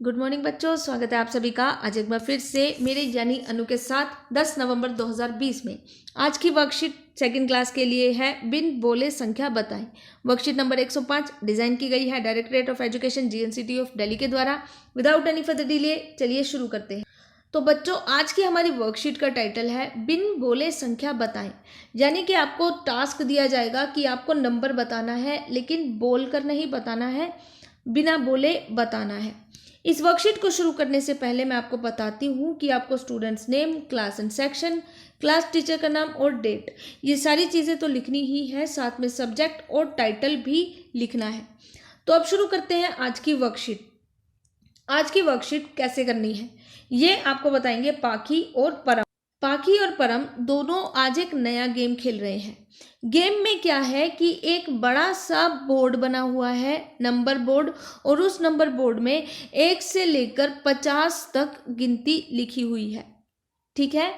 Good morning बच्चों, स्वागत है आप सभी का आज एक बार फिर से मेरे यानी अनु के साथ 10 नवंबर 2020 में। आज की वर्कशीट सेकंड क्लास के लिए है बिन बोले संख्या बताएं। वर्कशीट नंबर 105 डिजाइन की गई है directorate of education GNCT of Delhi के द्वारा। विदाउट एनी फर्दर डिले चलिए शुरू करते हैं। तो बच्चों, आज की हमारी वर्कशीट का टाइटल है बिन बोले संख्या बताएं। यानी कि आपको टास्क दिया जाएगा कि आपको नंबर बताना है, लेकिन बोलकर नहीं बताना है, बिना बोले बताना है। इस वर्कशीट को शुरू करने से पहले मैं आपको बताती हूँ कि आपको students name, class and section, class teacher का नाम और डेट, ये सारी चीज़ें तो लिखनी ही है, साथ में सब्जेक्ट और टाइटल भी लिखना है। तो अब शुरू करते हैं आज की वर्कशीट। आज की वर्कशीट कैसे करनी है ये आपको बताएंगे पाखी और परम। पाखी और परम दोनों आज एक नया गेम खेल रहे हैं। गेम में क्या है कि एक बड़ा सा बोर्ड बना हुआ है, नंबर बोर्ड, और उस नंबर बोर्ड में 1 से लेकर 50 तक गिनती लिखी हुई है। ठीक है।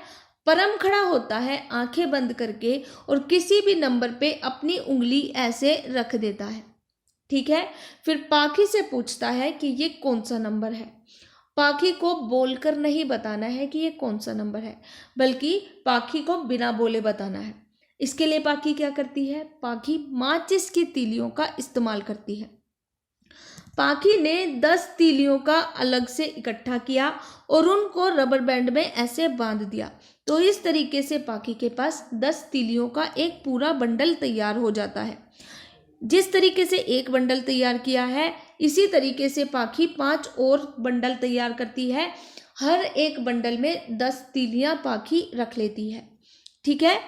परम खड़ा होता है आंखें बंद करके और किसी भी नंबर पे अपनी उंगली ऐसे रख देता है। ठीक है। फिर पाखी से पूछता है कि ये कौन सा नंबर है। पाखी को बोलकर नहीं बताना है कि ये कौन सा नंबर है, बल्कि पाखी को बिना बोले बताना है। इसके लिए पाखी क्या करती है? पाखी माचिस की तीलियों का इस्तेमाल करती है। पाखी ने 10 तीलियों का अलग से इकट्ठा किया और उनको रबर बैंड में ऐसे बांध दिया। तो इस तरीके से पाखी के पास 10 तीलियों का एक पूरा बंडल तैयार हो जाता है। जिस तरीके से एक बंडल तैयार किया है, इसी तरीके से पाखी 5 और बंडल तैयार करती है। हर एक बंडल में 10 तीलियां पाखी रख लेती है। ठीक है।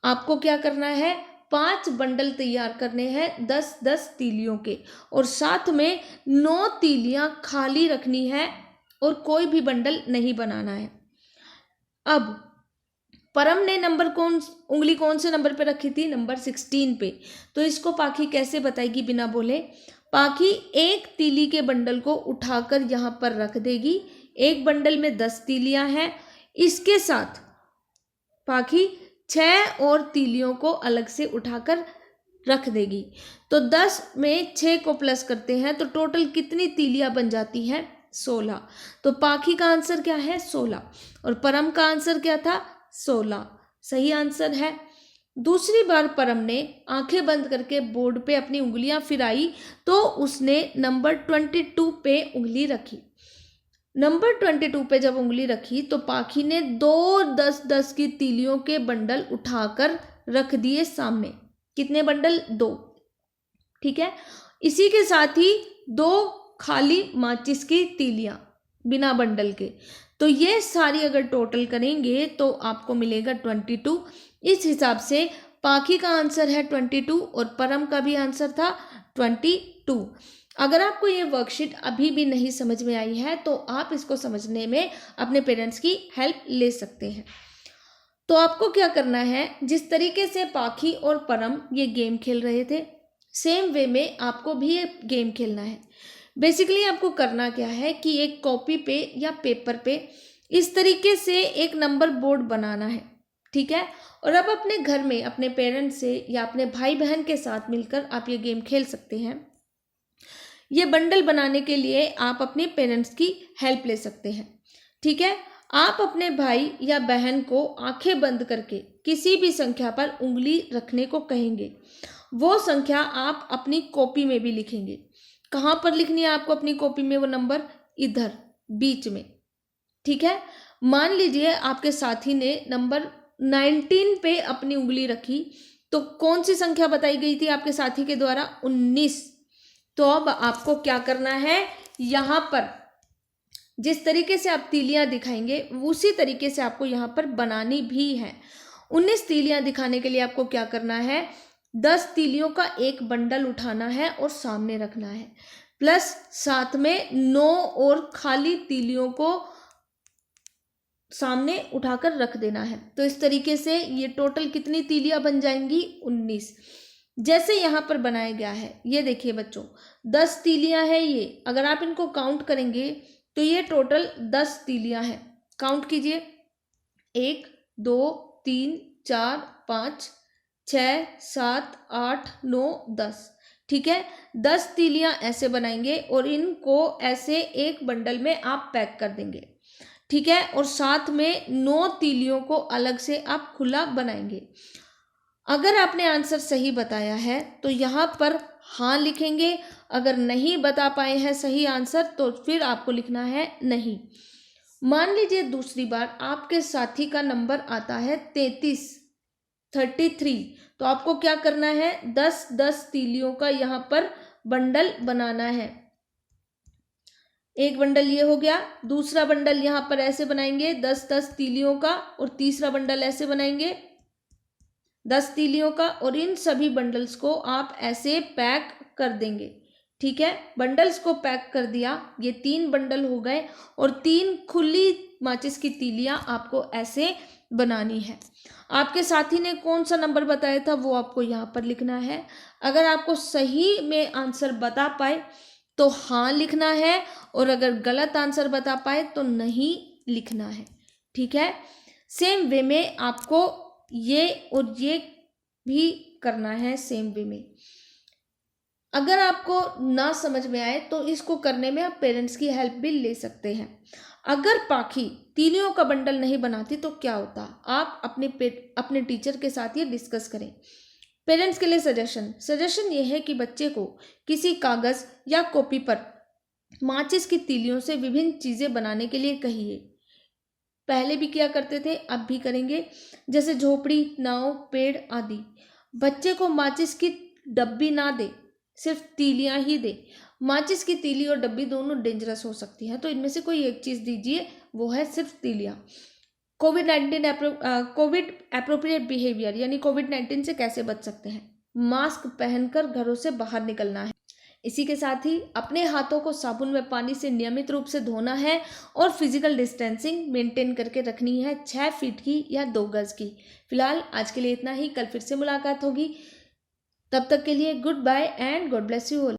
आपको क्या करना है? 5 बंडल तैयार करने हैं 10-10 तीलियों के, और साथ में 9 तीलियां खाली रखनी है और कोई भी बंडल नहीं बनाना है। अब परम ने उंगली कौन से नंबर पे रखी थी? नंबर 16 पे। तो इसको पाखी कैसे बताएगी बिना बोले? पाखी एक तीली के बंडल को उठाकर यहाँ पर रख देगी। एक बंडल में 10 तीलियां हैं। इसके साथ पाखी 6 और तीलियों को अलग से उठाकर रख देगी। तो 10 में 6 को प्लस करते हैं तो टोटल कितनी तीलियां बन जाती हैं? 16। तो पाखी का आंसर क्या है? 16। और परम का आंसर क्या था? 16 सही आंसर है। दूसरी बार परम ने आंखें बंद करके बोर्ड पे अपनी उंगलियां फिराई तो उसने नंबर 22 पे उंगली रखी। नंबर 22 पे जब उंगली रखी तो पाखी ने 2 10-10 की तीलियों के बंडल उठाकर रख दिए सामने। कितने बंडल? 2। ठीक है। इसी के साथ ही 2 खाली माचिस की तीलियां बिना बंडल के। तो ये सारी अगर टोटल करेंगे तो आपको मिलेगा 22। इस हिसाब से पाखी का आंसर है 22 और परम का भी आंसर था 22। अगर आपको ये वर्कशीट अभी भी नहीं समझ में आई है तो आप इसको समझने में अपने पेरेंट्स की हेल्प ले सकते हैं। तो आपको क्या करना है, जिस तरीके से पाखी और परम ये गेम खेल रहे थे, सेम वे में आपको भी ये गेम खेलना है। बेसिकली आपको करना क्या है कि एक कॉपी पे या पेपर पे इस तरीके से एक नंबर बोर्ड बनाना है। ठीक है। और अब अपने घर में अपने पेरेंट्स से या अपने भाई बहन के साथ मिलकर आप ये गेम खेल सकते हैं। ये बंडल बनाने के लिए आप अपने पेरेंट्स की हेल्प ले सकते हैं। ठीक है। आप अपने भाई या बहन को आंखें बंद करके किसी भी संख्या पर उंगली रखने को कहेंगे। वो संख्या आप अपनी कॉपी में भी लिखेंगे। कहाँ पर लिखनी है आपको अपनी कॉपी में वो नंबर? इधर बीच में। ठीक है। मान लीजिए आपके साथी ने नंबर 19 पे अपनी उंगली रखी, तो कौन सी संख्या बताई गई थी आपके साथी के द्वारा? 19। तो अब आपको क्या करना है, यहां पर जिस तरीके से आप तीलियां दिखाएंगे उसी तरीके से आपको यहां पर बनानी भी है। 19 तीलियां दिखाने के लिए आपको क्या करना है? 10 तीलियों का एक बंडल उठाना है और सामने रखना है, प्लस साथ में 9 और खाली तीलियों को सामने उठाकर रख देना है। तो इस तरीके से ये टोटल कितनी तीलियां बन जाएंगी? 19। जैसे यहाँ पर बनाया गया है, ये देखिए बच्चों, 10 तीलियां है ये। अगर आप इनको काउंट करेंगे तो ये टोटल 10 तीलियां हैं। काउंट कीजिए, 1 2 3 4 5 6 7 8 9 10। ठीक है। 10 तीलियां ऐसे बनाएंगे और इनको ऐसे एक बंडल में आप पैक कर देंगे, ठीक है। और साथ में 9 तीलियों को अलग से आप खुला बनाएंगे। अगर आपने आंसर सही बताया है तो यहाँ पर हाँ लिखेंगे, अगर नहीं बता पाए हैं सही आंसर तो फिर आपको लिखना है नहीं। मान लीजिए दूसरी बार आपके साथी का नंबर आता है 33, तो आपको क्या करना है, 10-10 तीलियों का यहाँ पर बंडल बनाना है। एक बंडल ये हो गया, दूसरा बंडल यहाँ पर ऐसे बनाएंगे 10-10 तीलियों का, और तीसरा बंडल ऐसे बनाएंगे 10 तीलियों का, और इन सभी बंडल्स को आप ऐसे पैक कर देंगे, ठीक है। बंडल्स को पैक कर दिया, ये 3 बंडल हो गए, और 3 खुली माचिस की तीलियां आपको ऐसे बनानी है। आपके साथी ने कौन सा नंबर बताया था वो आपको यहाँ पर लिखना है। अगर आपको सही में आंसर बता पाए तो हाँ लिखना है, और अगर गलत आंसर बता पाए तो नहीं लिखना है, ठीक है। सेम वे में आपको ये और ये भी करना है, सेम वे में। अगर आपको ना समझ में आए तो इसको करने में आप पेरेंट्स की हेल्प भी ले सकते हैं। अगर पाखी तीलियों का बंडल नहीं बनाती तो क्या होता, आप अपने टीचर के साथ ये डिस्कस करें। पेरेंट्स के लिए सजेशन ये है कि बच्चे को किसी कागज या कॉपी पर माचिस की तीलियों से विभिन्न चीजें बनाने के लिए कहिए। पहले भी किया करते थे, अब भी करेंगे, जैसे झोपड़ी, नाव, पेड़ आदि। बच्चे को माचिस की डब्बी ना दे, सिर्फ तीलियां ही दे। माचिस की तीली और डब्बी दोनों डेंजरस हो सकती है, तो इनमें से कोई एक चीज दीजिए, वो है सिर्फ तीलियां। कोविड एप्रोप्रिएट बिहेवियर यानी कोविड-19 से कैसे बच सकते हैं, मास्क पहनकर घरों से बाहर निकलना है। इसी के साथ ही अपने हाथों को साबुन में पानी से नियमित रूप से धोना है, और फिजिकल डिस्टेंसिंग मेंटेन करके रखनी है 6 फीट की या 2 गज की। फिलहाल आज के लिए इतना ही, कल फिर से मुलाकात होगी। तब तक के लिए good bye and God bless you all.